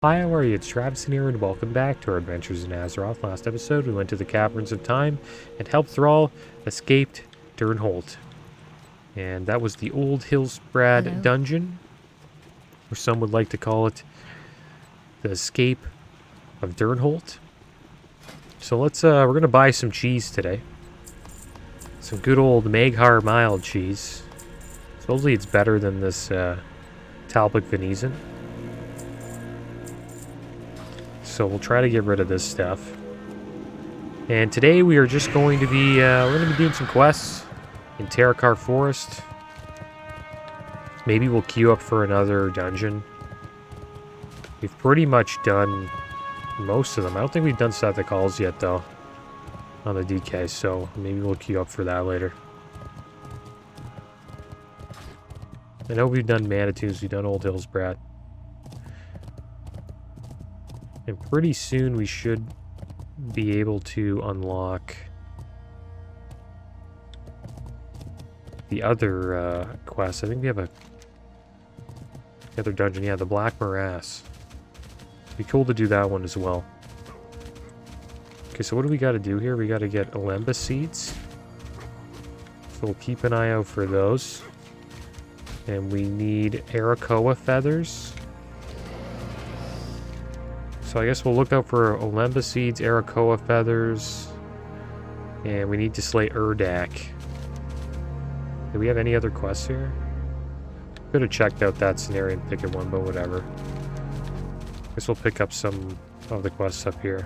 Hi, how are you? It's Traviseen here, and welcome back to our adventures in Azeroth. Last episode, we went to the Caverns of Time and helped Thrall escaped Durnholt. And that was the Old Hillsbrad dungeon, or some would like to call it the Escape of Durnholt. So we're going to buy some cheese today. Some good old Maghar mild cheese. Supposedly it's better than this Talbot Venison. So we'll try to get rid of this stuff. And today we are just going to be, we're going to be doing some quests in Terakar Forest. Maybe we'll queue up for another dungeon. We've pretty much done most of them. I don't think we've done Seth Calls yet, though, on the DK, so maybe we'll queue up for that later. I know we've done Manitous, we've done Old Hillsbrad. And pretty soon we should be able to unlock the other quest. I think we have the other dungeon. Yeah, the Black Morass. It'd be cool to do that one as well. Okay, so what do we got to do here? We got to get Alembus seeds. So we'll keep an eye out for those. And we need Arakoa feathers. So I guess we'll look out for Alembus seeds, Arakoa feathers, and we need to slay Urdak. Do we have any other quests here? Could have checked out that Cenarian Thicket one, but whatever. Guess we'll pick up some of the quests up here.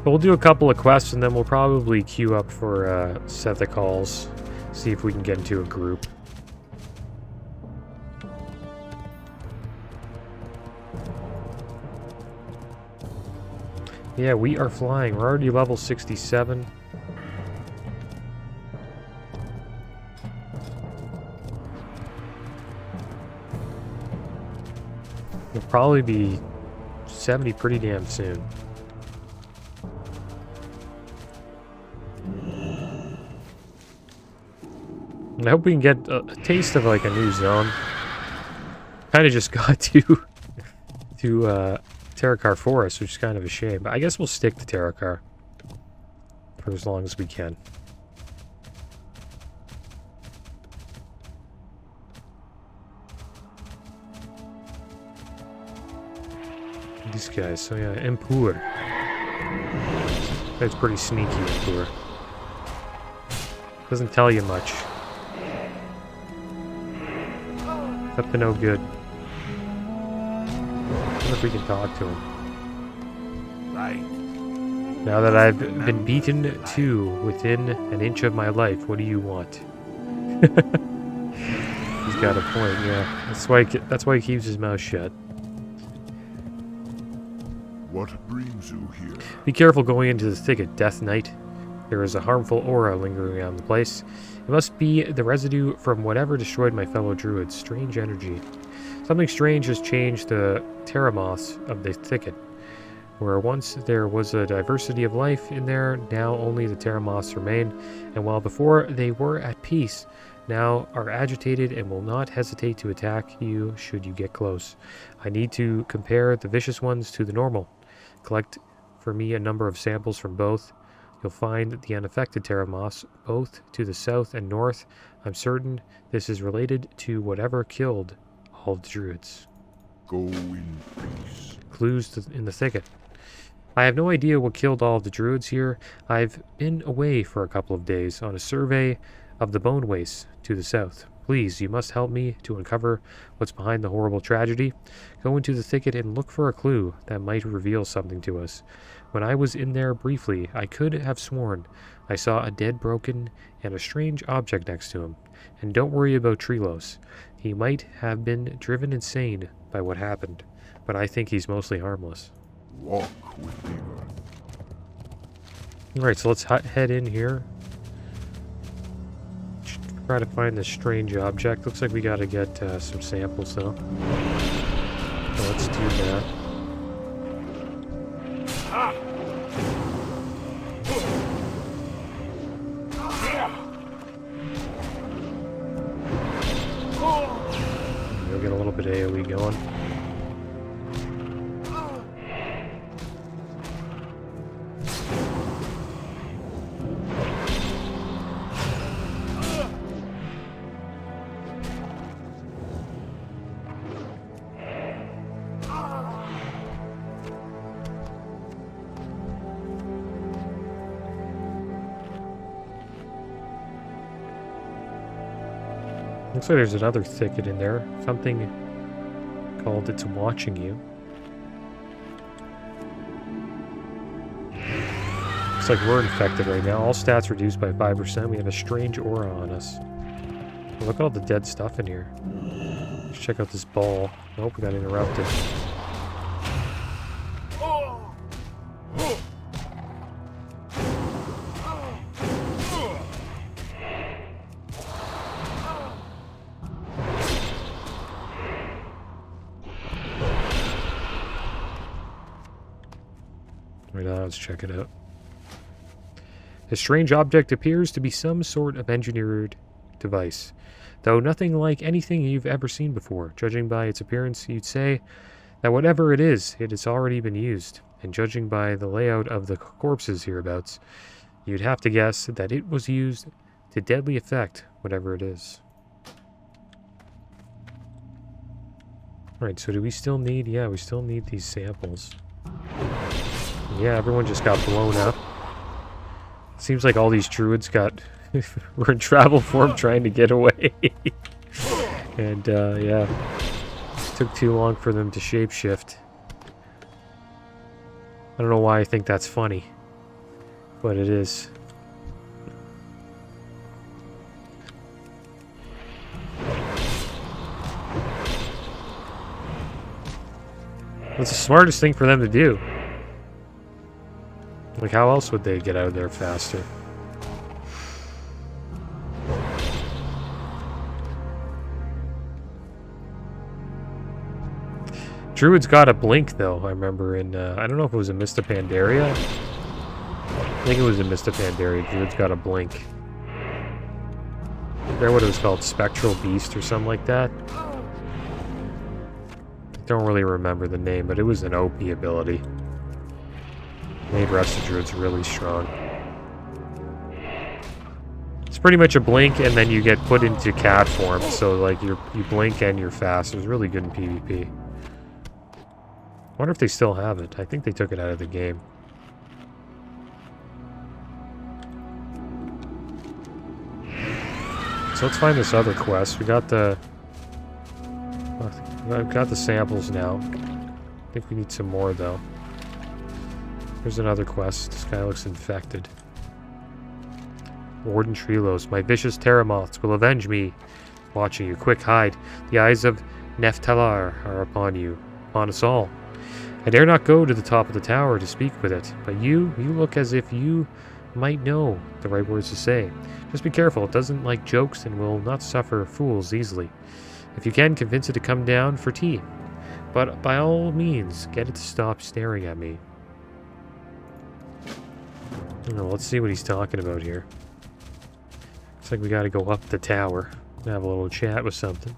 But we'll do a couple of quests, and then we'll probably queue up for Seth Calls, see if we can get into a group. Yeah, we are flying. We're already level 67. We'll probably be 70 pretty damn soon. I hope we can get a taste of like a new zone. Kind of just got to Terakar Forest, which is kind of a shame. But I guess we'll stick to Terakar for as long as we can. These guys, so yeah, Impur. That's pretty sneaky, Impur. Doesn't tell you much. Up to no good. I wonder if we can talk to him. Right. Now that I've been beaten too within an inch of my life, what do you want? He's got a point, yeah. That's why he keeps his mouth shut. What brings you here? Be careful going into the thicket, Death Knight. There is a harmful aura lingering around the place. It must be the residue from whatever destroyed my fellow druids. Strange energy. Something strange has changed the Terramoths of the thicket. Where once there was a diversity of life in there, now only the Terramoths remain, and while before they were at peace, now are agitated and will not hesitate to attack you should you get close. I need to compare the vicious ones to the normal. Collect for me a number of samples from both. You'll find the unaffected Terramoths both to the south and north. I'm certain this is related to whatever killed all the druids. Go in peace. Clues in the thicket. I have no idea what killed all of the druids here. I've been away for a couple of days on a survey of the bone wastes to the south. Please, you must help me to uncover what's behind the horrible tragedy. Go into the thicket and look for a clue that might reveal something to us. When I was in there briefly, I could have sworn I saw a dead broken and a strange object next to him. And don't worry about Treelos. He might have been driven insane by what happened, but I think he's mostly harmless. Walk with me. Alright, so let's head in here. Try to find this strange object. Looks like we gotta get some samples though. So let's do that. a little bit of AoE going. Looks like there's another thicket in there. Something called It's Watching You. Looks like we're infected right now. All stats reduced by 5%. We have a strange aura on us. Look at all the dead stuff in here. Let's check out this ball. Nope, we got interrupted. Right now, let's check it out. A strange object appears to be some sort of engineered device, though nothing like anything you've ever seen before. Judging by its appearance, you'd say that whatever it has already been used, and judging by the layout of the corpses hereabouts, you'd have to guess that it was used to deadly effect, whatever it is. Alright, so do we still need... Yeah, we still need these samples. Yeah, everyone just got blown up. Seems like all these druids were in travel form trying to get away. And, yeah. Took too long for them to shapeshift. I don't know why I think that's funny. But it is. What's the smartest thing for them to do? Like, how else would they get out of there faster? Druids got a blink, though, I remember in... I don't know if it was in Mista Pandaria. I think it was in Mista Pandaria. Druids got a blink. I forget what it was called. Spectral Beast or something like that. Don't really remember the name, but it was an OP ability. Made rest of druids really strong. It's pretty much a blink and then you get put into cat form, so like you blink and you're fast. It was really good in PvP. I wonder if they still have it. I think they took it out of the game. So let's find this other quest. We got the... I've got the samples now. I think we need some more though. There's another quest. This guy looks infected. Warden Treelos, my vicious Terramoths will avenge me. Watching you. Quick, hide. The eyes of Neftalar are upon you. Upon us all. I dare not go to the top of the tower to speak with it, but you look as if you might know the right words to say. Just be careful. It doesn't like jokes and will not suffer fools easily. If you can, convince it to come down for tea. But by all means, get it to stop staring at me. Let's see what he's talking about here. Looks like we gotta go up the tower and have a little chat with something.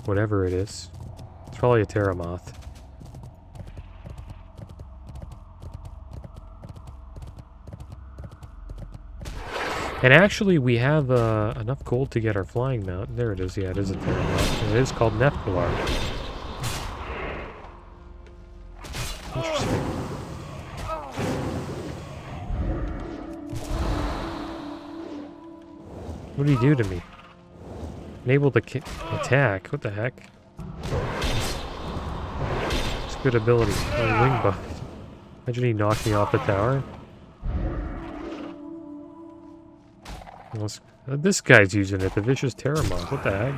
Whatever it is. It's probably a Terramoth. And actually, we have enough gold to get our flying mount. There it is. Yeah, it is a Terramoth. And it is called Neftalar. Interesting. What do you do to me? Enable the attack. What the heck? It's a good ability. Oh, wing buff. Imagine he knocked me off the tower. This guy's using it. The vicious Terramoth. What the heck?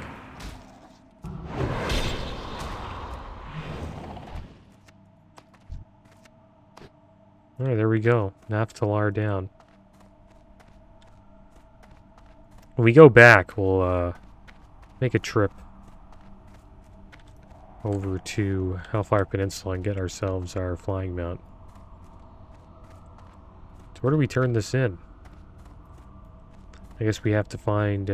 Alright, there we go. Neftalar down. When we go back, we'll make a trip over to Hellfire Peninsula and get ourselves our flying mount. So where do we turn this in? I guess we have to find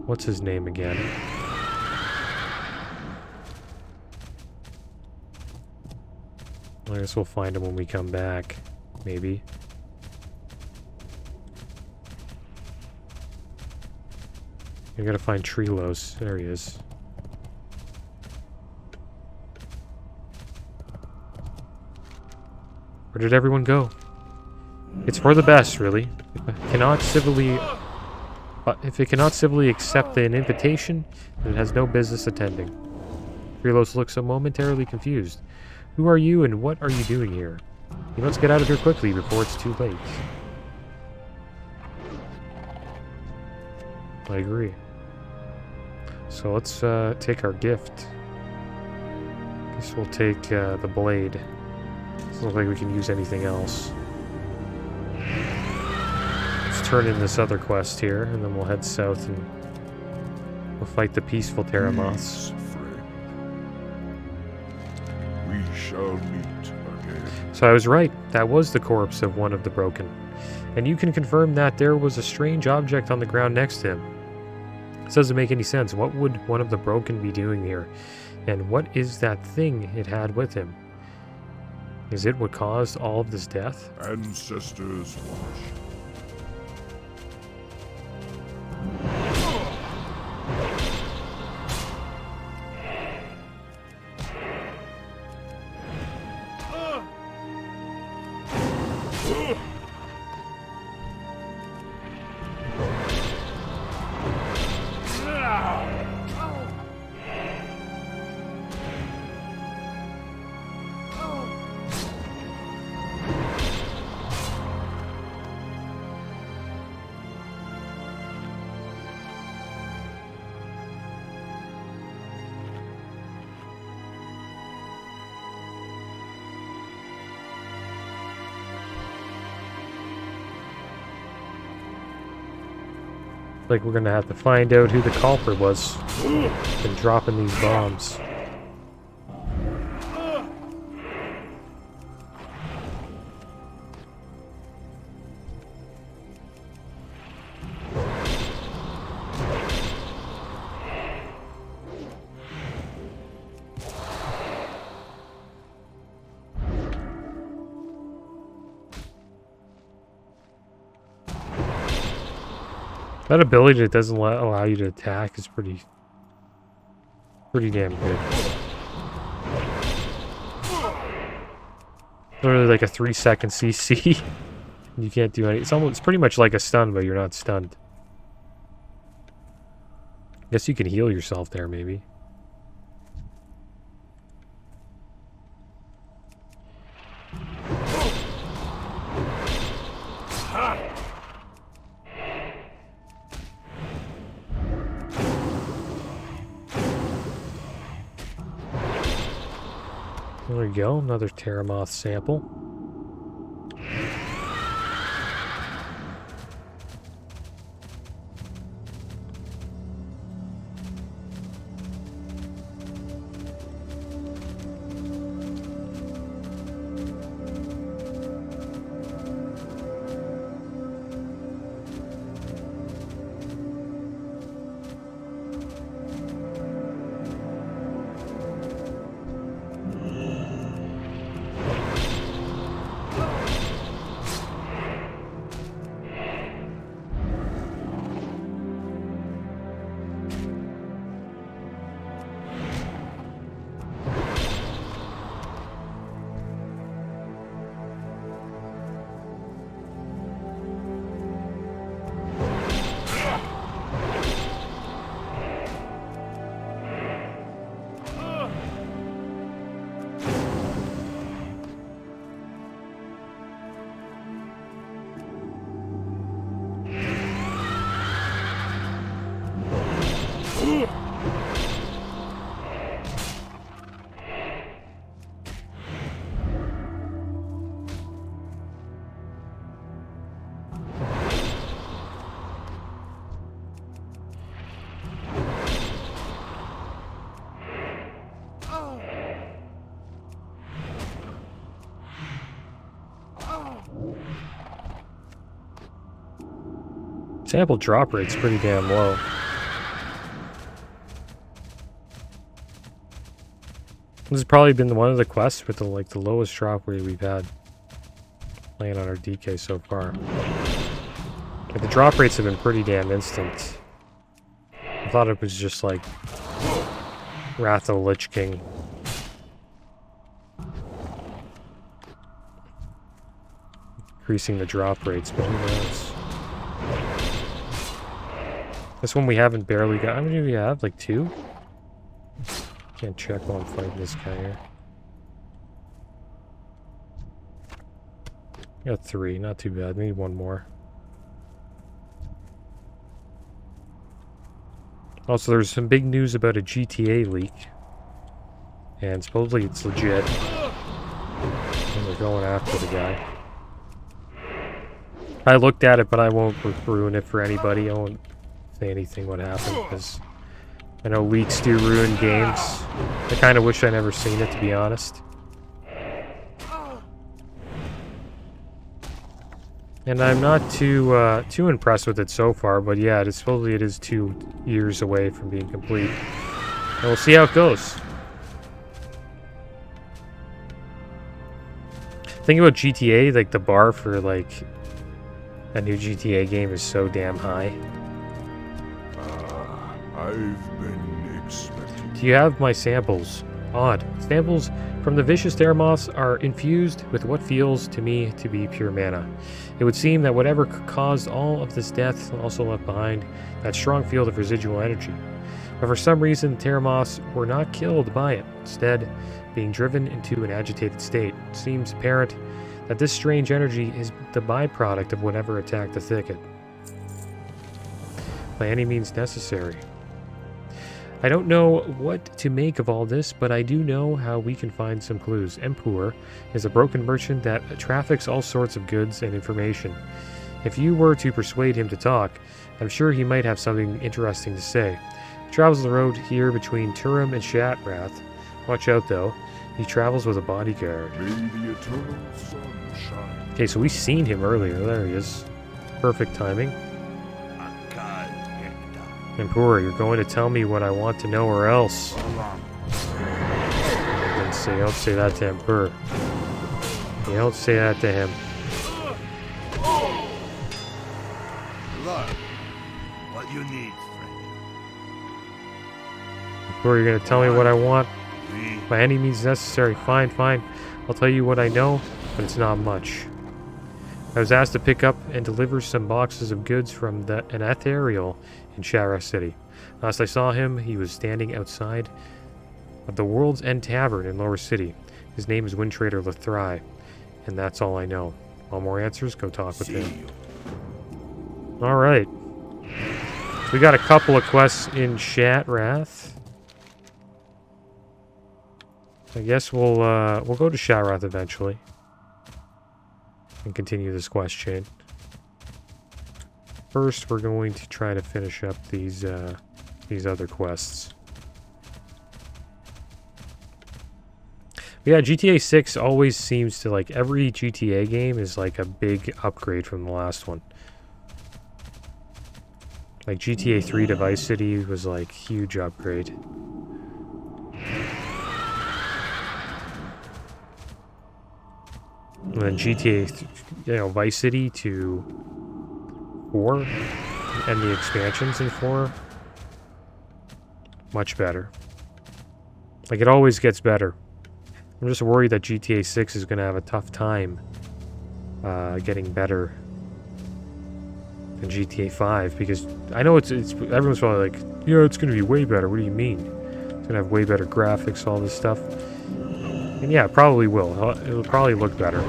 What's his name again? I guess we'll find him when we come back. Maybe. I gotta find Treelos. There he is. Where did everyone go? It's for the best, really. If it cannot civilly accept an invitation, then it has no business attending. Treelos looks so momentarily confused. Who are you and what are you doing here? You must get out of here quickly before it's too late. I agree. So let's take our gift. Guess we'll take the blade. Doesn't look like we can use anything else. Let's turn in this other quest here, and then we'll head south and we'll fight the peaceful Terramoths. We shall meet again. So I was right. That was the corpse of one of the Broken. And you can confirm that there was a strange object on the ground next to him. This doesn't make any sense. What would one of the Broken be doing here? And what is that thing it had with him? Is it what caused all of this death? Ancestors watch. Like we're gonna have to find out who the culprit was and dropping these bombs. That ability that doesn't allow you to attack is pretty damn good. Literally like a 3-second CC. You can't do anything. It's pretty much like a stun, but you're not stunned. Guess you can heal yourself there, maybe. There we go, another Terramoth sample. Sample drop rate's pretty damn low. This has probably been one of the quests with the lowest drop rate we've had playing on our DK so far. Like, the drop rates have been pretty damn instant. I thought it was just like Wrath of the Lich King. Increasing the drop rates, but who knows? This one we haven't barely got. How many do we have? Like 2? Can't check while I'm fighting this guy here. Got 3, not too bad. Need 1 more. Also, there's some big news about a GTA leak. And supposedly it's legit. And they're going after the guy. I looked at it, but I won't ruin it for anybody. I won't say anything what happened, because I know leaks do ruin games. I kind of wish I never seen it, to be honest. And I'm not too impressed with it so far, but yeah, supposedly it is 2 years away from being complete. And we'll see how it goes. Think about GTA, like the bar for like a new GTA game is so damn high. I've been expecting. Do you have my samples? Odd. Samples from the vicious Theremoths are infused with what feels to me to be pure mana. It would seem that whatever caused all of this death also left behind that strong field of residual energy. But for some reason, the Theremoths were not killed by it, instead being driven into an agitated state. It seems apparent that this strange energy is the byproduct of whatever attacked the thicket. By any means necessary. I don't know what to make of all this, but I do know how we can find some clues. Empur is a broken merchant that traffics all sorts of goods and information. If you were to persuade him to talk, I'm sure he might have something interesting to say. He travels the road here between Turum and Shatrath. Watch out though, he travels with a bodyguard. May the eternal sun shine. Okay, so we've seen him earlier. There he is. Perfect timing. Empur, you're going to tell me what I want to know or else. Don't say that to Empur. You don't say that to him. Look, what you need, friend. Empur, you're going to tell me what I want? By any means necessary. Fine, fine. I'll tell you what I know, but it's not much. I was asked to pick up and deliver some boxes of goods from an ethereal in Shara City. Last I saw him, he was standing outside of the World's End Tavern in Lower City. His name is Wind Trader Lethrai, and that's all I know. Want more answers? Go talk with him. Alright. We got a couple of quests in Shatrath. I guess we'll go to Shatrath eventually. And continue this quest chain. First, we're going to try to finish up these other quests. But yeah, GTA 6 always seems to, like, every GTA game is like a big upgrade from the last one. Like GTA 3 to Vice City was like huge upgrade. And then GTA, Vice City to 4, and the expansions in 4, much better. Like, it always gets better. I'm just worried that GTA 6 is going to have a tough time getting better than GTA 5, because I know it's everyone's probably like, yeah, it's going to be way better. What do you mean? It's going to have way better graphics, all this stuff. And yeah, it probably will. It'll probably look better.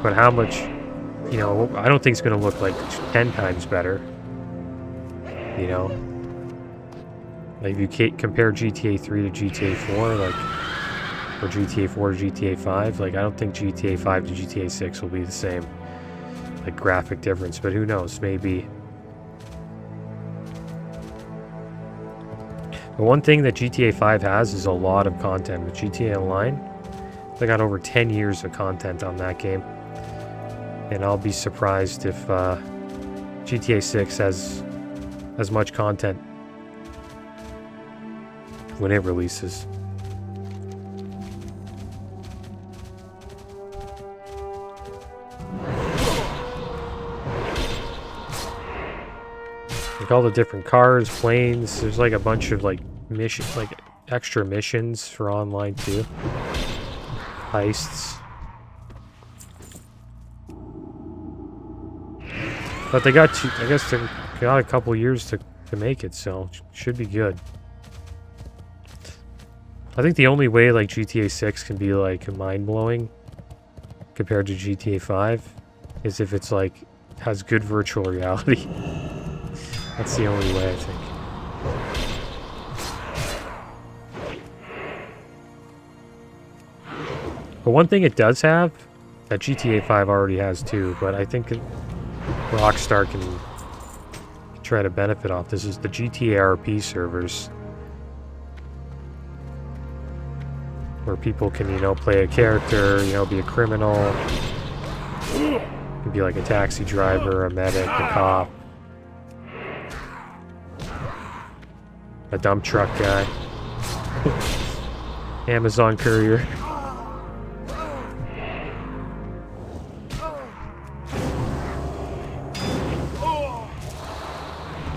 But how much, I don't think it's going to look like 10 times better. Like, if you compare GTA 3 to GTA 4, like, or GTA 4 to GTA 5, like, I don't think GTA 5 to GTA 6 will be the same, like, graphic difference, but who knows, maybe. The one thing that GTA 5 has is a lot of content. With GTA Online, they got over 10 years of content on that game. And I'll be surprised if GTA 6 has as much content. when it releases. Like all the different cars, planes, there's like a bunch of like extra missions for online too. Heists. But they got I guess they got a couple years to make it, so should be good. I think the only way like GTA 6 can be like mind-blowing compared to GTA 5 is if it's like has good virtual reality. That's the only way, I think. But one thing it does have that GTA 5 already has too, but I think Rockstar can try to benefit off this, is the GTA RP servers, where people can, you know, play a character, you know, be a criminal, you can be like a taxi driver, a medic, a cop, a dump truck guy, Amazon courier.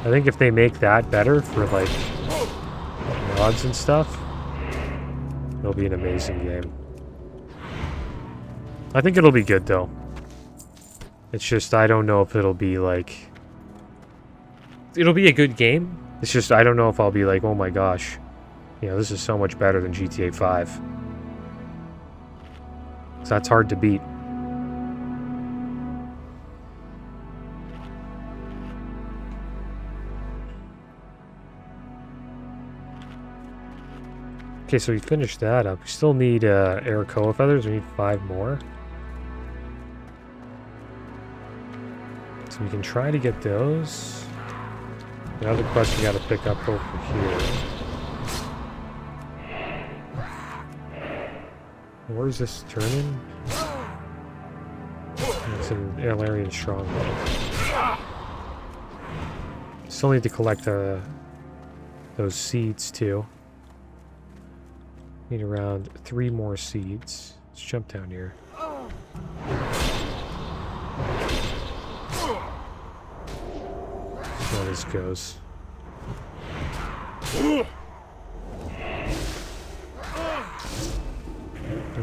I think if they make that better for like mods and stuff, it'll be an amazing game. I think it'll be good though. It's just I don't know if it'll be like... It'll be a good game. It's just I don't know if I'll be like, oh my gosh, you know, this is so much better than GTA 5. So that's hard to beat. Okay, so we finished that up. We still need Arakoa feathers. We need 5 more. So we can try to get those. Another quest we gotta pick up over here. Where's this turning? It's in Alarian Stronghold. Still need to collect those seeds too. Need around 3 more seeds. Let's jump down here. See how this goes. I'm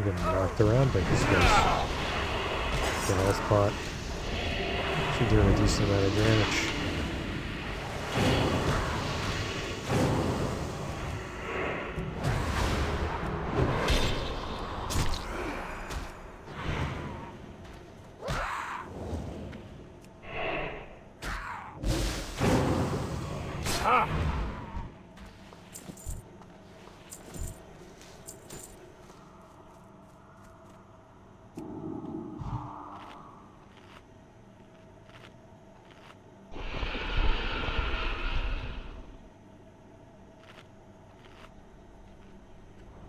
getting knocked around by these guys. The health pot. She's doing a decent amount of damage.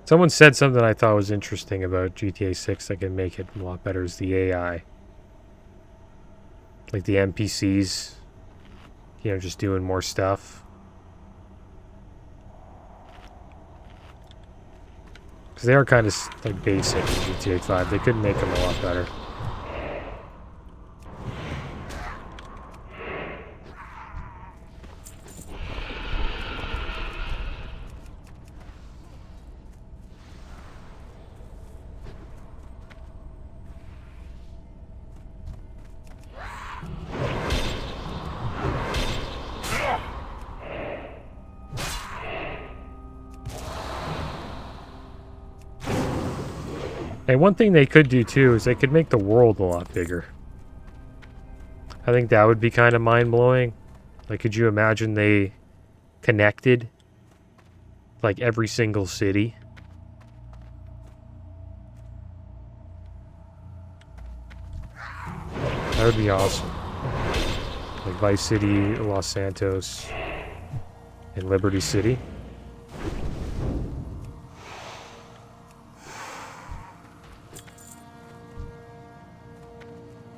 Someone said something I thought was interesting about GTA 6 that can make it a lot better is the AI. Like the NPCs, you know, just doing more stuff. Because they are kind of like basic in GTA 5. They could make them a lot better. And one thing they could do too is they could make the world a lot bigger. I think that would be kind of mind-blowing. Like, could you imagine they connected like every single city? That would be awesome. Like Vice City, Los Santos, and Liberty City.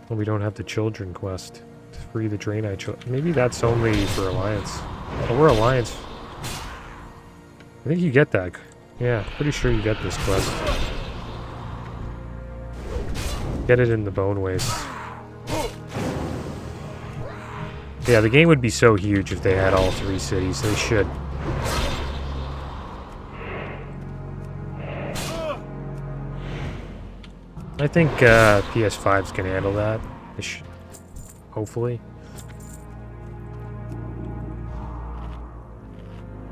Well, we don't have the children quest to free the Draenei children. Maybe that's only for Alliance. Oh, we're Alliance. I think you get that. Yeah, pretty sure you get this quest. Get it in the bone waste. Yeah, the game would be so huge if they had all 3 cities. They should. I think PS5s can handle that. Hopefully.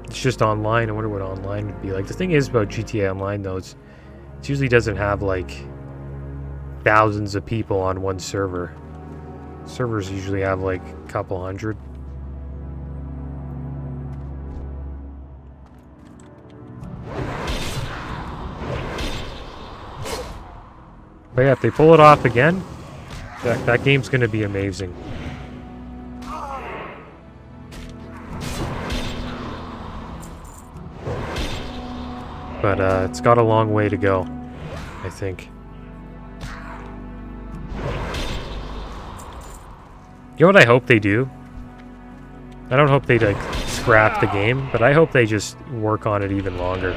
It's just online. I wonder what online would be like. The thing is about GTA Online, though, it usually doesn't have, like, thousands of people on one server. Servers usually have, like, a couple hundred. But yeah, if they pull it off again, that game's gonna be amazing. But it's got a long way to go, I think. You know what I hope they do? I don't hope they, like, scrap the game, but I hope they just work on it even longer.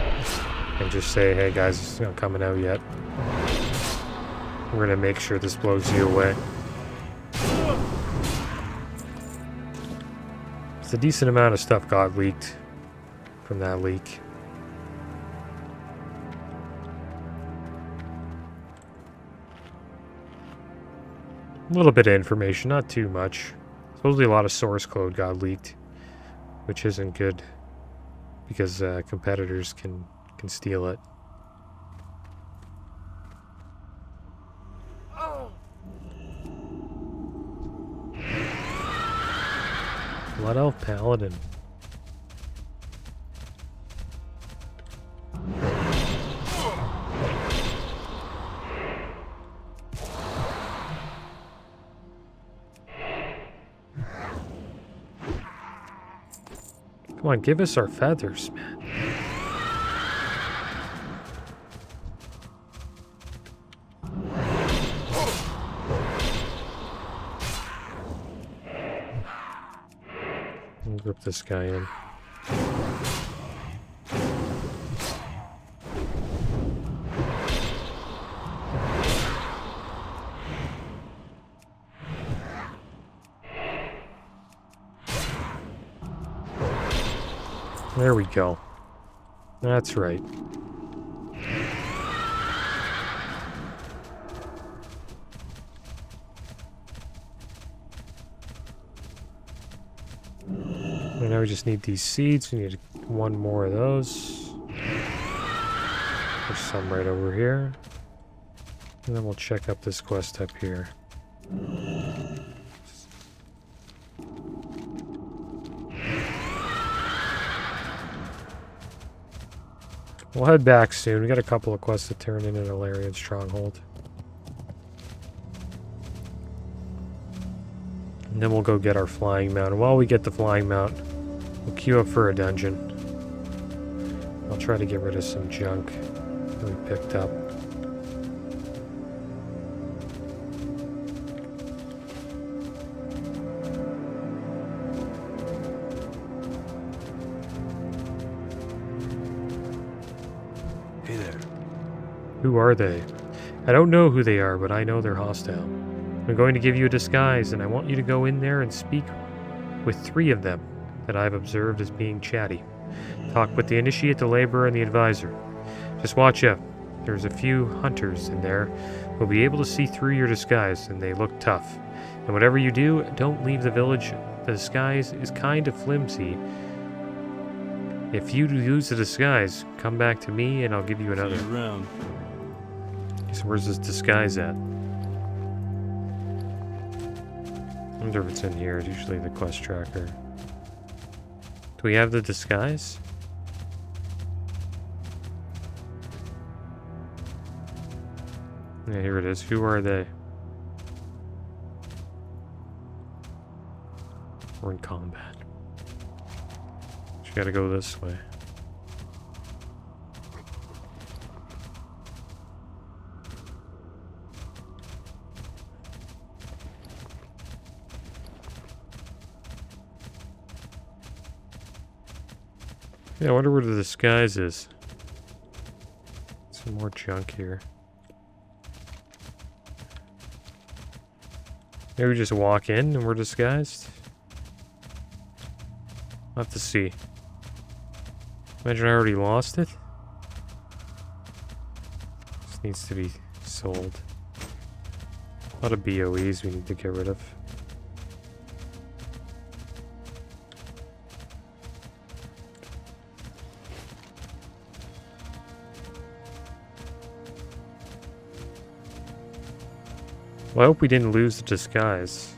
And just say, hey guys, it's not coming out yet. We're gonna make sure this blows you away. It's a decent amount of stuff got leaked from that leak. A little bit of information, not too much. Supposedly a lot of source code got leaked, which isn't good because competitors can steal it. Blood Elf Paladin. Come on, give us our feathers, man. I'll grip this guy in. There we go. That's right. And now we just need these seeds. We need one more of those. There's some right over here. And then we'll check up this quest up here. We'll head back soon. We got a couple of quests to turn in an Alarian Stronghold. And then we'll go get our flying mount. And while we get the flying mount, we'll queue up for a dungeon. I'll try to get rid of some junk that we picked up. Hey there. Who are they? I don't know who they are, but I know they're hostile. I'm going to give you a disguise, and I want you to go in there and speak with 3 of them that I've observed as being chatty. Talk with the initiate, the laborer, and the advisor. Just watch out. There's a few hunters in there who'll be able to see through your disguise, and they look tough. And whatever you do, don't leave the village. The disguise is kind of flimsy. If you lose the disguise, come back to me, and I'll give you another. See you around. So where's this disguise at? I wonder if it's in here. It's usually the quest tracker. Do we have the disguise? Yeah, here it is. Who are they? We're in combat. You gotta go this way. Yeah, I wonder where the disguise is. Some more junk here. Maybe we just walk in and we're disguised? I'll have to see. Imagine I already lost it. This needs to be sold. A lot of BOEs we need to get rid of. Well, I hope we didn't lose the disguise.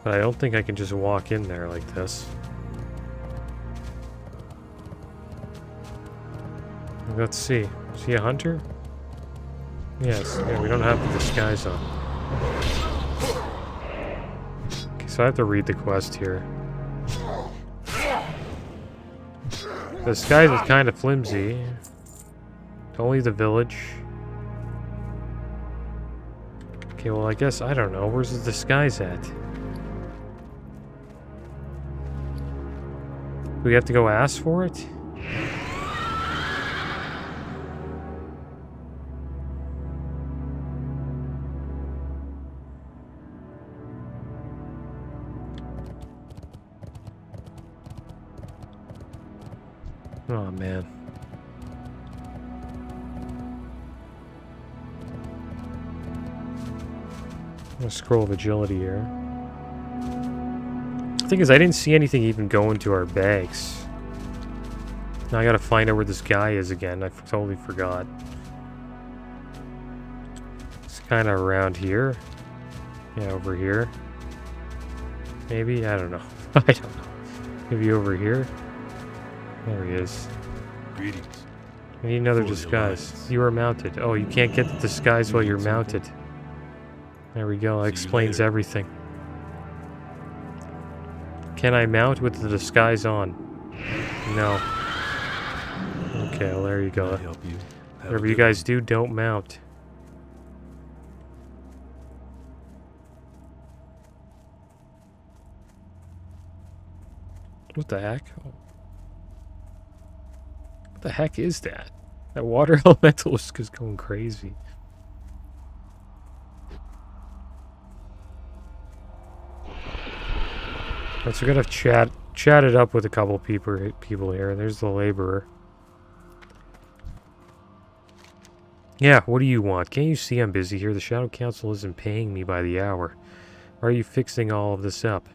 But I don't think I can just walk in there like this. Let's see. Is he a hunter? Yes. Yeah, we don't have the disguise on. Okay, so I have to read the quest here. The disguise is kind of flimsy. Only the village. Okay, well, I guess, I don't know. Where's the disguise at? Do we have to go ask for it? Oh, man. I'm gonna scroll of agility here. The thing is, I didn't see anything even go into our bags. Now I gotta find out where this guy is again. I totally forgot. It's kind of around here. Yeah, over here. Maybe? I don't know. I don't know. Maybe over here? There he is. Greetings. I need another For the disguise. Alliance. You are mounted. Oh, you can't get the disguise while you're mounted. There we go. That See you explains later. everything. Can I mount with the disguise on? No. Okay, well, there you Can I go. help you? Have a Whatever you good guys one. do, don't mount. What the heck? What the heck is that? That water elemental is just going crazy. Alright, so we gotta chat it up with a couple people here. There's the laborer. Yeah, what do you want? Can't you see I'm busy here? The Shadow Council isn't paying me by the hour. Why are you fixing all of this up?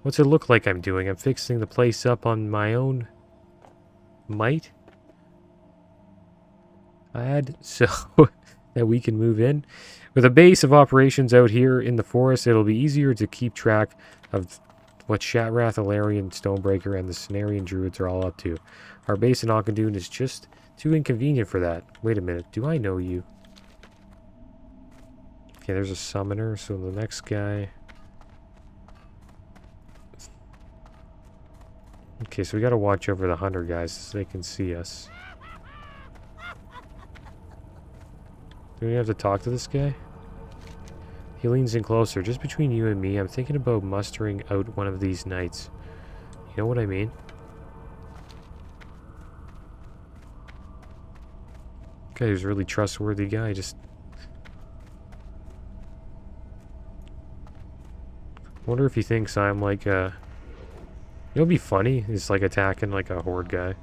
What's it look like I'm doing? I'm fixing the place up on my own might? Add so that we can move in. With a base of operations out here in the forest, it'll be easier to keep track of what Shatrath, Alarian, Stonebreaker, and the Cenarian Druids are all up to. Our base in Auchindoun is just too inconvenient for that. Wait a minute, do I know you? Okay, there's a summoner, so the next guy... Okay, so we gotta watch over the hunter guys so they can see us. Do we have to talk to this guy? He leans in closer. Just between you and me, I'm thinking about mustering out one of these nights. You know what I mean? Okay, he's a really trustworthy guy. Just... wonder if he thinks I'm like a... It'll be funny. He's like attacking like a horde guy.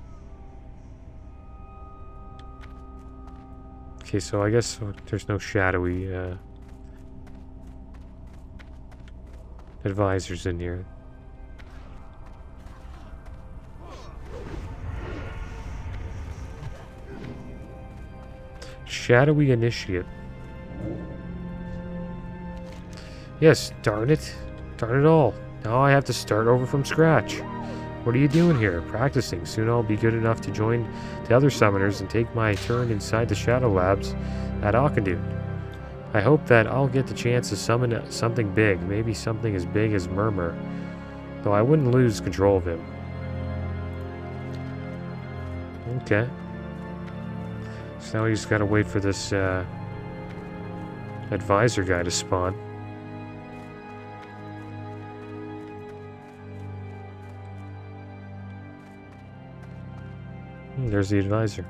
Okay, so I guess there's no shadowy advisors in here. Shadowy initiate. Yes, darn it. Darn it all. Now I have to start over from scratch. What are you doing here? Practicing. Soon I'll be good enough to join the other summoners and take my turn inside the Shadow Labs at Auchindoun. I hope that I'll get the chance to summon something big, maybe something as big as Murmur, though I wouldn't lose control of him. Okay. So now we just gotta wait for this advisor guy to spawn. There's the advisor.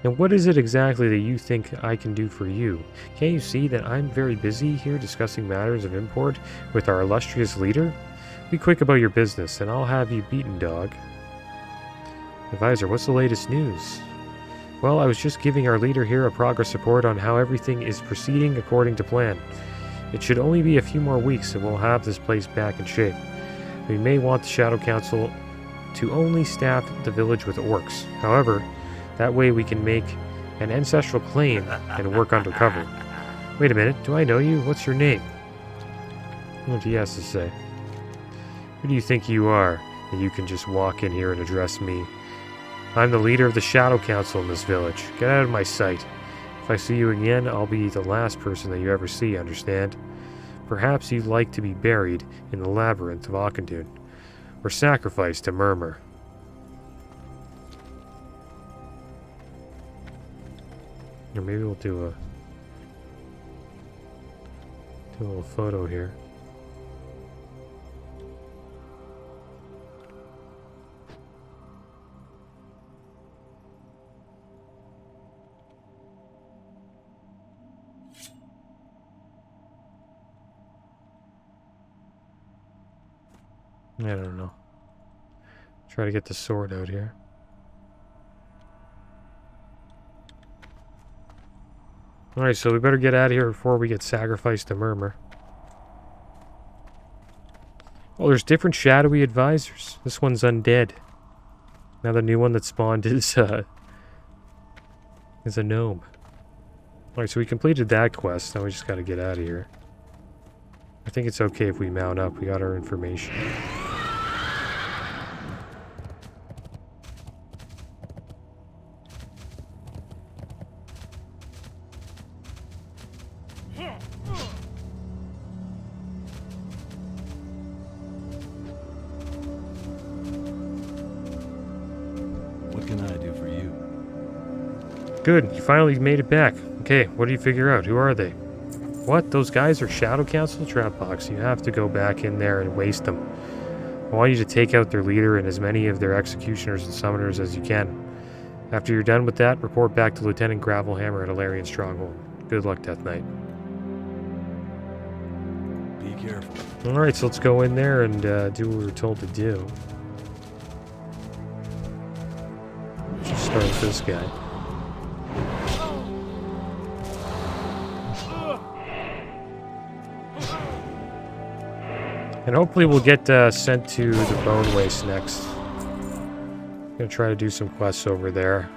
And what is it exactly that you think I can do for you? Can't you see that I'm very busy here discussing matters of import with our illustrious leader? Be quick about your business, and I'll have you beaten, dog. Advisor, what's the latest news? Well, I was just giving our leader here a progress report on how everything is proceeding according to plan. It should only be a few more weeks, and we'll have this place back in shape. We may want the Shadow Council to only staff the village with orcs. However, that way we can make an ancestral claim and work undercover. Wait a minute, do I know you? What's your name? What he has to say. Who do you think you are, that you can just walk in here and address me? I'm the leader of the Shadow Council in this village. Get out of my sight. If I see you again, I'll be the last person that you ever see, understand? Perhaps you'd like to be buried in the labyrinth of Auchindoun, or sacrificed to Murmur. Or maybe we'll do a little photo here. I don't know. Try to get the sword out here. Alright, so we better get out of here before we get sacrificed to Murmur. Oh, there's different shadowy advisors. This one's undead. Now the new one that spawned is a gnome. Alright, so we completed that quest. Now we just gotta get out of here. I think it's okay if we mount up. We got our information. What can I do for you? Good, you finally made it back. Okay, what do you figure out? Who are they? What? Those guys are Shadow Council trap box. You have to go back in there and waste them. I want you to take out their leader and as many of their executioners and summoners as you can. After you're done with that, report back to Lieutenant Gravelhammer at Alarian Stronghold. Good luck, Death Knight. Be careful. Alright, so let's go in there and do what we were told to do. Just start with this guy. And hopefully we'll get sent to the Bone Waste next. I'm gonna try to do some quests over there.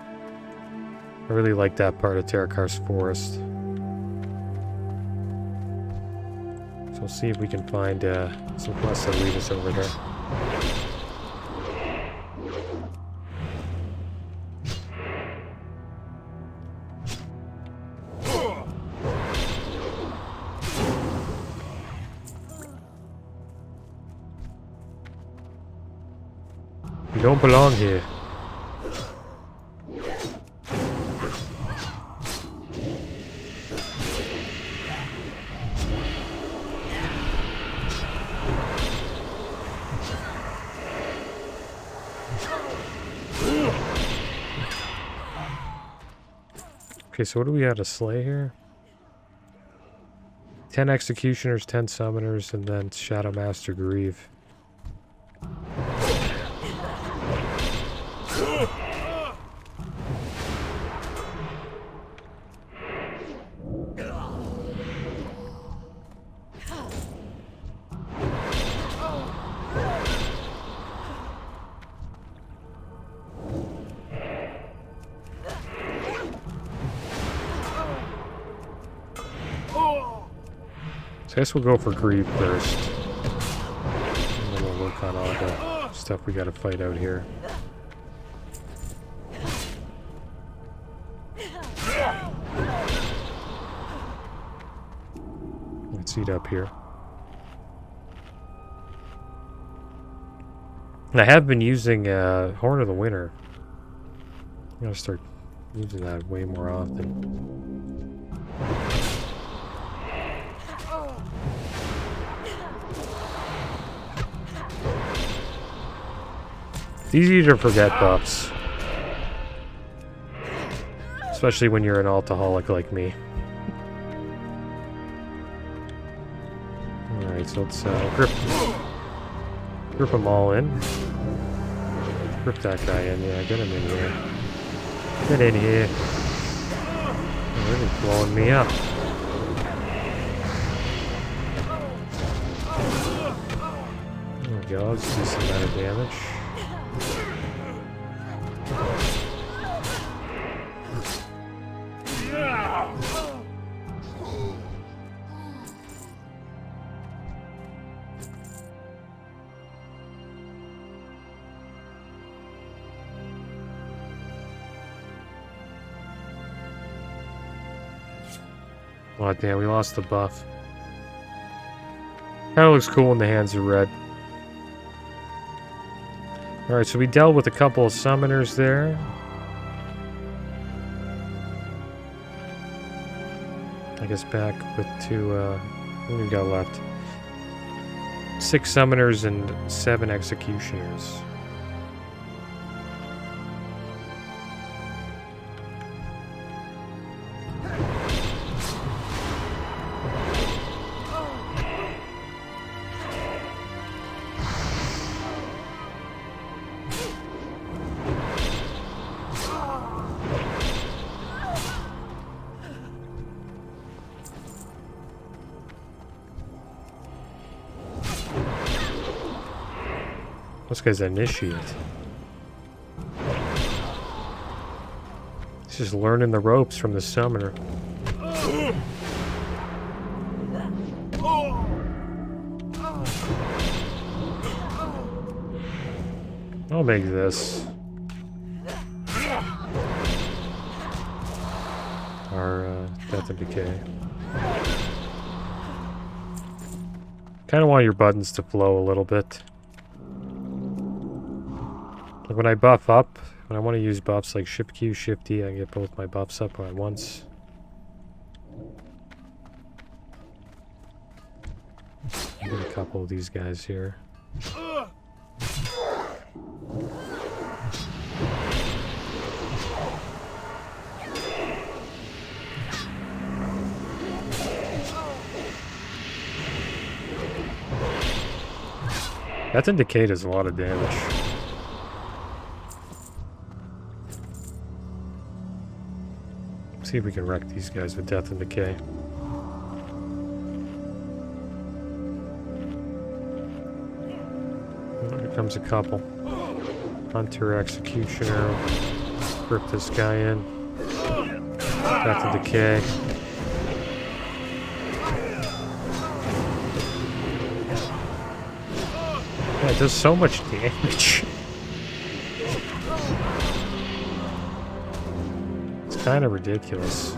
I really like that part of Terrakar's Forest. So we'll see if we can find some quests that lead us over there. You don't belong here. Okay, so what do we have to slay here? 10 executioners, 10 summoners, and then Shadow Master Grieve. So I guess we'll go for Grieve first. And then we'll work on all the stuff we gotta fight out here. Let's eat up here. And I have been using Horn of the Winter. I'm gonna start using that way more often. It's easy to forget buffs. Especially when you're an alcoholic like me. Alright, so let's group them all in. Group that guy in, yeah, get him in here. Get in here. Oh, they're just blowing me up. There we go, let's do some amount of damage. Oh damn, we lost the buff. Kinda looks cool when the hands are red. Alright, so we dealt with a couple of summoners there. I guess back with two, what do we got left? 6 summoners and 7 executioners. This guy's an initiate. He's just learning the ropes from the summoner. I'll make this our death and decay. Kind of want your buttons to flow a little bit. Like when I buff up, when I want to use buffs like Shift Q, Shift E, I can get both my buffs up at once. Get a couple of these guys here. That indicate does a lot of damage. See if we can wreck these guys with Death and Decay. Oh, here comes a couple. Hunter, Executioner. Grip this guy in. Death and Decay. Yeah, it does so much damage. Kind of ridiculous.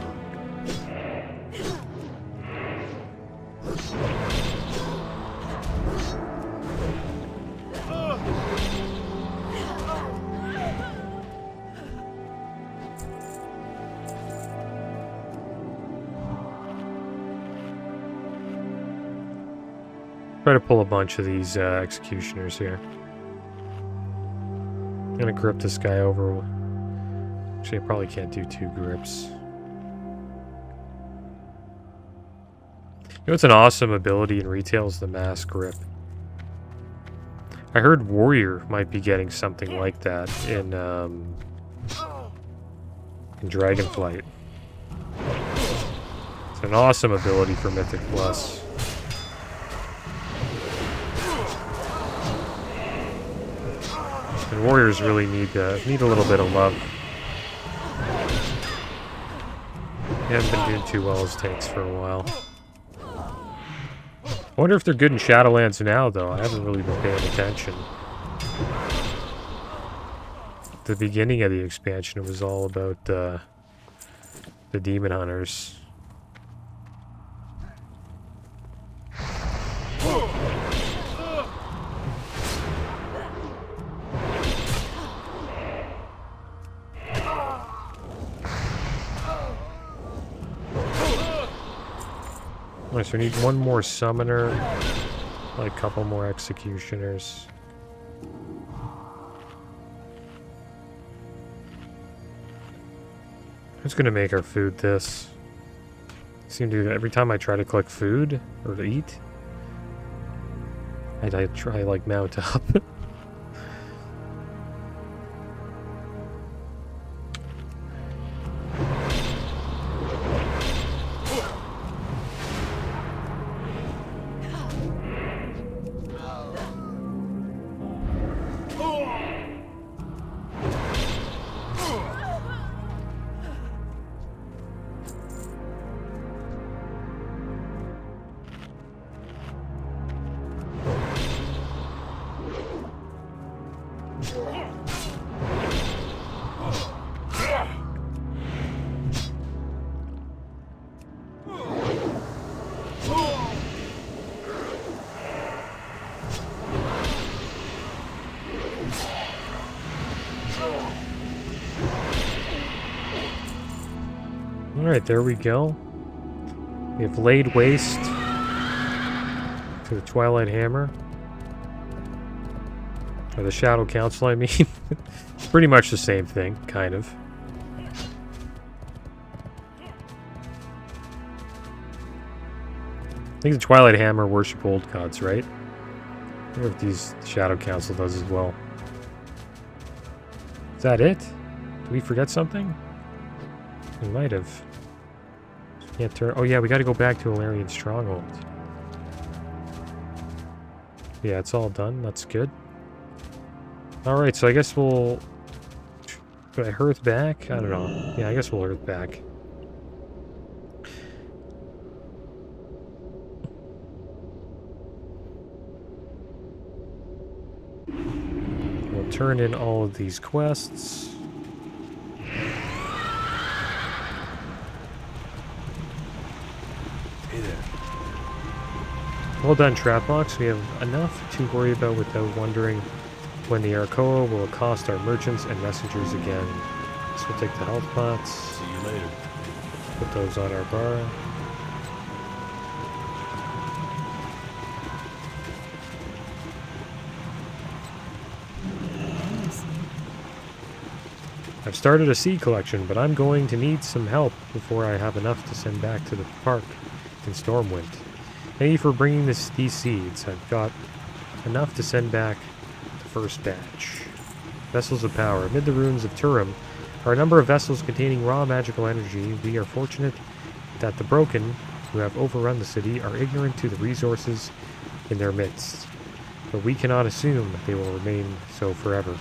Try to pull a bunch of these executioners here. I'm gonna grip this guy over. Actually, I probably can't do 2 grips. You know what's an awesome ability in retail is the mass grip. I heard Warrior might be getting something like that in Dragonflight. It's an awesome ability for Mythic Plus. And Warriors really need a little bit of love. He hasn't been doing too well as tanks for a while. I wonder if they're good in Shadowlands now, though. I haven't really been paying attention. At the beginning of the expansion, it was all about the Demon Hunters. Alright, so we need one more summoner, like a couple more executioners. Who's gonna make our food this? Seem to do that every time I try to collect food or to eat. I try like mount up. Alright, there we go. We have laid waste to the Twilight Hammer. Or the Shadow Council, I mean. It's pretty much the same thing, kind of. I think the Twilight Hammer worship old gods, right? I wonder if these Shadow Council does as well. Is that it? Did we forget something? We might have. Can't turn. Oh yeah, we got to go back to Alarian Stronghold. Yeah, it's all done. That's good. All right, so I guess we'll. Should I hearth back? I don't know. Yeah, I guess we'll hearth back. We'll turn in all of these quests. Well done, Trapbox. We have enough to worry about without wondering when the Arcoa will accost our merchants and messengers again. So we'll take the health pots. See you later. Put those on our bar. I've started a seed collection, but I'm going to need some help before I have enough to send back to the park in Stormwind. Thank you for bringing these seeds. I've got enough to send back the first batch. Vessels of power. Amid the ruins of Turum are a number of vessels containing raw magical energy. We are fortunate that the broken, who have overrun the city, are ignorant to the resources in their midst. But we cannot assume they will remain so forever.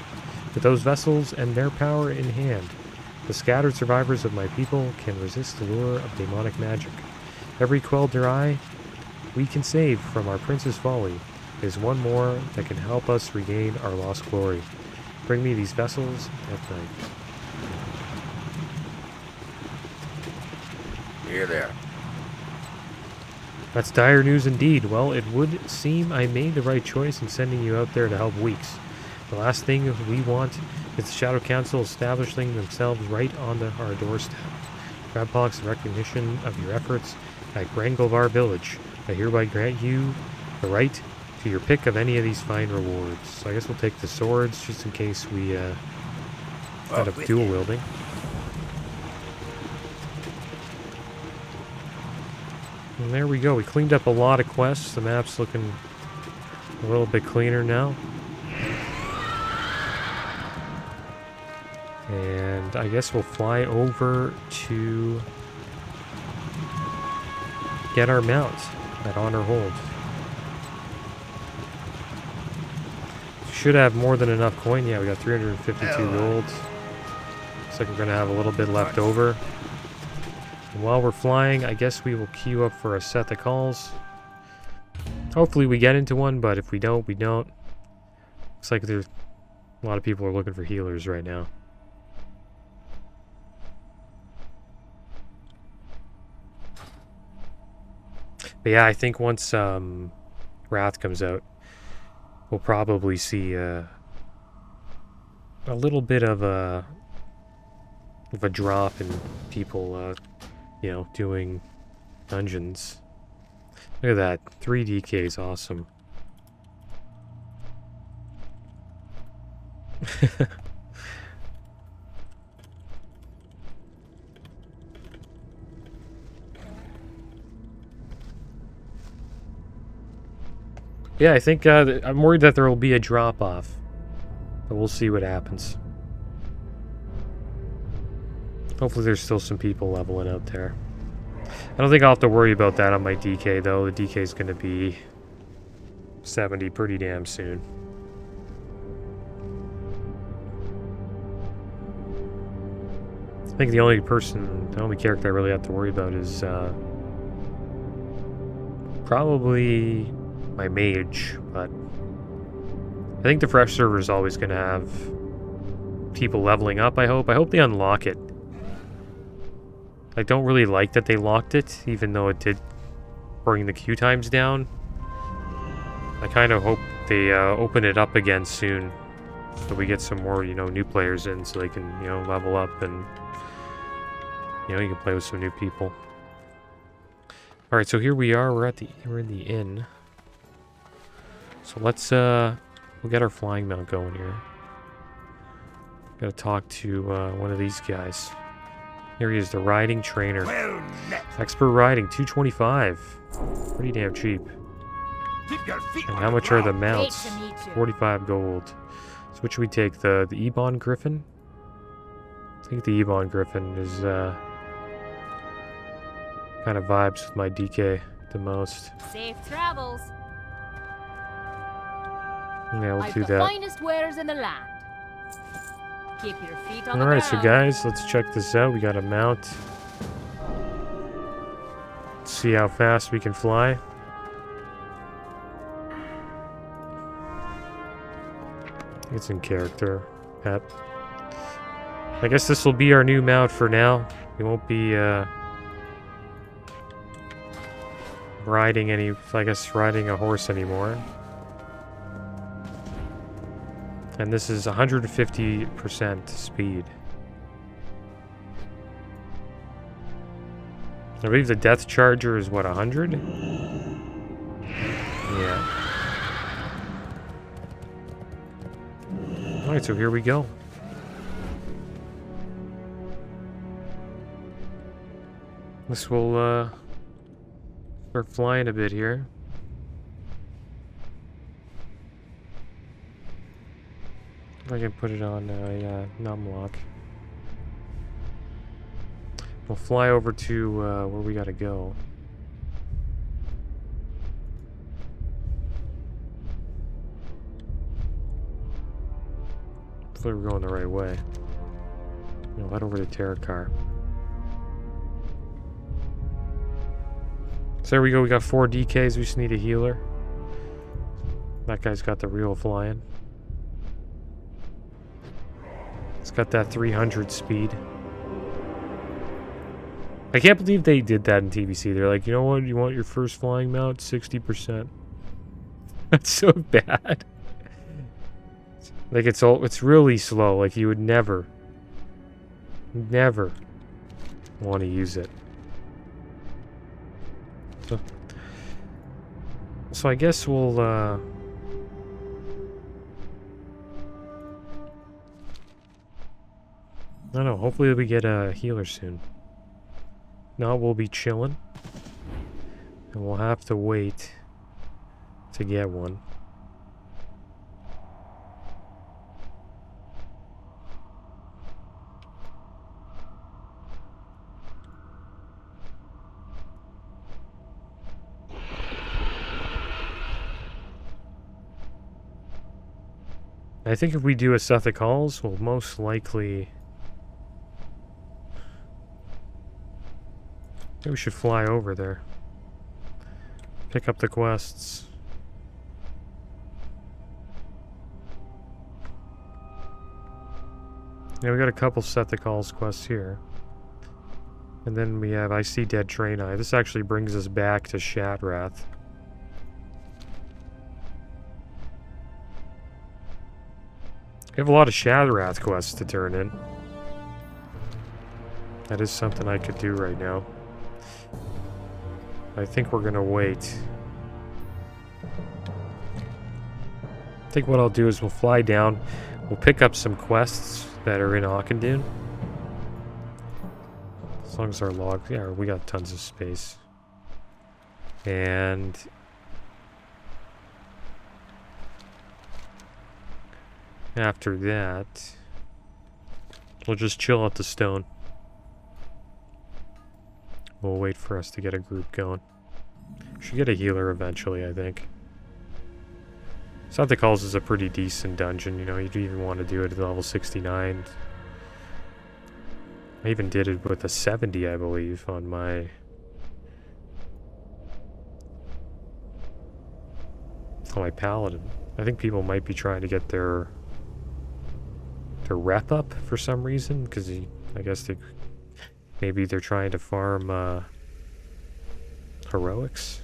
With those vessels and their power in hand, the scattered survivors of my people can resist the lure of demonic magic. Every Quel'Drai we can save from our prince's folly is one more that can help us regain our lost glory. Bring me these vessels at night. Here there. That's dire news indeed. Well, it would seem I made the right choice in sending you out there to help Weeks. The last thing we want is the Shadow Council establishing themselves right on our doorstep. Crabpox, in recognition of your efforts at Granglevar Village, I hereby grant you the right to your pick of any of these fine rewards. So I guess we'll take the swords just in case we end up dual wielding. And there we go. We cleaned up a lot of quests. The map's looking a little bit cleaner now. And I guess we'll fly over to get our mount at Honor Hold. Should have more than enough coin. Yeah, we got 352 gold. Looks like we're going to have a little bit left over. And while we're flying, I guess we will queue up for a set that calls. Hopefully we get into one, but if we don't, we don't. Looks like there's a lot of people are looking for healers right now. But yeah, I think once Wrath comes out, we'll probably see a little bit of a drop in people, you know, doing dungeons. Look at that, 3DK is awesome. Yeah, I think I'm worried that there will be a drop-off. But we'll see what happens. Hopefully there's still some people leveling out there. I don't think I'll have to worry about that on my DK, though. The DK is going to be 70 pretty damn soon. I think the only character I really have to worry about is probably my mage, but I think the fresh server is always going to have people leveling up, I hope. I hope they unlock it. I don't really like that they locked it, even though it did bring the queue times down. I kind of hope they open it up again soon, so we get some more, new players in, so they can, level up and, you can play with some new people. All right, so here we are. We're in the inn. So let's we'll get our flying mount going here. Gotta talk to one of these guys. Here he is, the riding trainer. Well met. Expert riding, 225. Pretty damn cheap. Keep your feet And on how the much are the ground. mounts? Great to meet you. 45 gold. So what should we take? The Ebon Griffin? I think the Ebon Griffin is kind of vibes with my DK the most. Safe travels. Yeah, we'll I've do the that. finest wares in the land. Keep your feet on the Alright, ground. so guys, let's check this out. We got a mount. Let's see how fast we can fly. It's in character, pet. I guess this will be our new mount for now. We won't be riding a horse anymore. And this is 150% speed. I believe the Death Charger is what, 100? Yeah. Alright, so here we go. This will start flying a bit here. If I can put it on numlock. We'll fly over to where we gotta go. Hopefully we're going the right way. We'll head over to Terracar. So there we go, we got 4 DKs, we just need a healer. That guy's got the real flying. It's got that 300 speed. I can't believe they did that in TBC. They're like, you know what? You want your first flying mount? 60%. That's so bad. Like, it's really slow. Like, you would never want to use it. So I guess we'll, I don't know. Hopefully we get a healer soon. No, we'll be chilling. And we'll have to wait to get one. I think if we do a Suffolk Halls, we'll most likely... Maybe we should fly over there. Pick up the quests. Yeah, we got a couple Set the Calls quests here. And then we have I See Dead Train Eye. This actually brings us back to Shadrath. We have a lot of Shadrath quests to turn in. That is something I could do right now. I think we're gonna wait. I think what I'll do is we'll fly down. We'll pick up some quests that are in Auchindoun. As long as our logs... Yeah, we got tons of space. And... after that, we'll just chill at the stone. We'll wait for us to get a group going. Should get a healer eventually, I think. Santa Calls is a pretty decent dungeon, you know, you'd even want to do it at level 69. I even did it with a 70, I believe, on my... Paladin. I think people might be trying to get their rep up for some reason, because I guess maybe they're trying to farm heroics.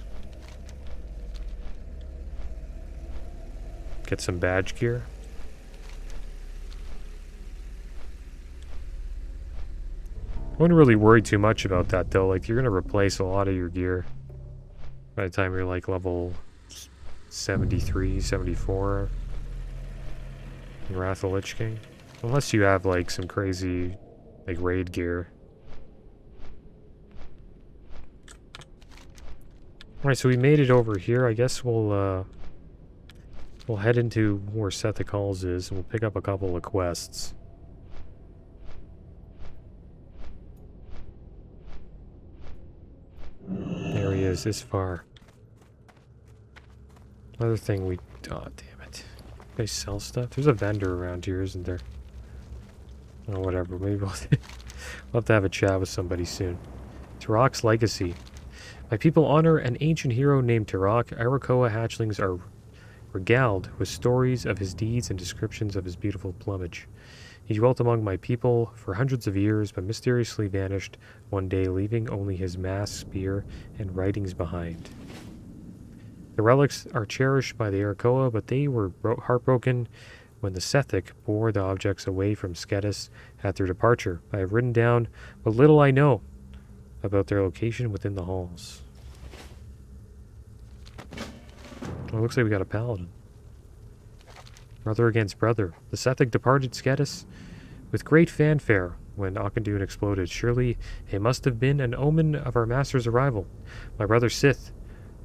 Get some badge gear. I wouldn't really worry too much about that though, like you're going to replace a lot of your gear by the time you're like level 73, 74 in Wrath of the Lich King. Unless you have like some crazy like raid gear. Alright, so we made it over here. I guess we'll head into where Seth the Calls is and we'll pick up a couple of quests. There he is, this far. Another thing we... Oh, damn it. They sell stuff? There's a vendor around here, isn't there? Oh, whatever. Maybe we'll have to have a chat with somebody soon. Tarak's legacy. My people honor an ancient hero named Tarak. Arakoa hatchlings are regaled with stories of his deeds and descriptions of his beautiful plumage. He dwelt among my people for hundreds of years, but mysteriously vanished one day, leaving only his mask, spear, and writings behind. The relics are cherished by the Arakoa, but they were heartbroken when the Sethic bore the objects away from Skedis at their departure. I have written down what little I know about their location within the halls. Oh, it looks like we got a paladin. Brother against brother. The Sethic departed Skedis with great fanfare when Auchindoun exploded. Surely it must have been an omen of our master's arrival. My brother Sith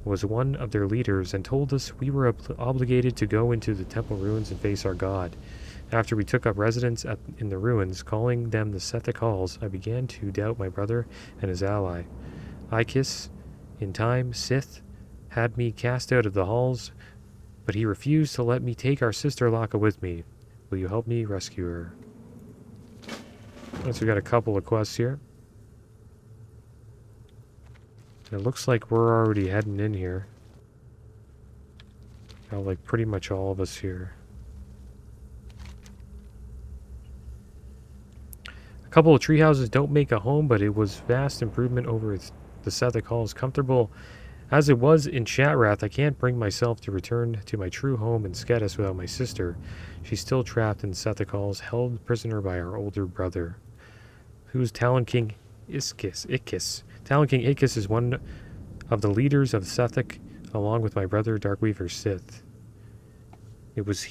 was one of their leaders and told us we were obligated to go into the temple ruins and face our god. After we took up residence in the ruins, calling them the Sethic Halls, I began to doubt my brother and his ally. Ikis, in time, Sith, had me cast out of the halls, but he refused to let me take our sister Laka with me. Will you help me rescue her? So we got a couple of quests here. It looks like we're already heading in here. Got like pretty much all of us here. A couple of tree houses don't make a home, but it was vast improvement over the Sethic Halls. Comfortable as it was in Shatrath, I can't bring myself to return to my true home in Skedis without my sister. She's still trapped in Sethic Halls, held prisoner by our older brother. Who's Talon King Ikis? Talon King Ikis is one of the leaders of Sethic, along with my brother Darkweaver Sith. It was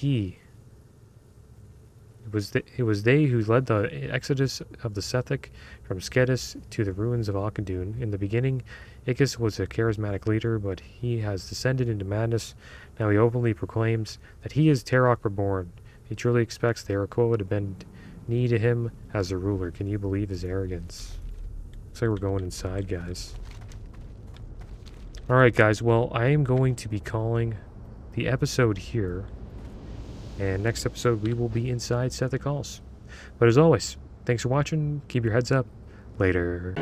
they who led the exodus of the Sethic from Skedis to the ruins of Auchindoun. In the beginning, Ikis was a charismatic leader, but he has descended into madness. Now he openly proclaims that he is Tarak Reborn. He truly expects the Arakoa to bend knee to him as a ruler. Can you believe his arrogance? Looks like we're going inside, guys. Alright, guys. Well, I am going to be calling the episode here. And next episode, we will be inside Sethic Halls. But as always, thanks for watching. Keep your heads up. Later.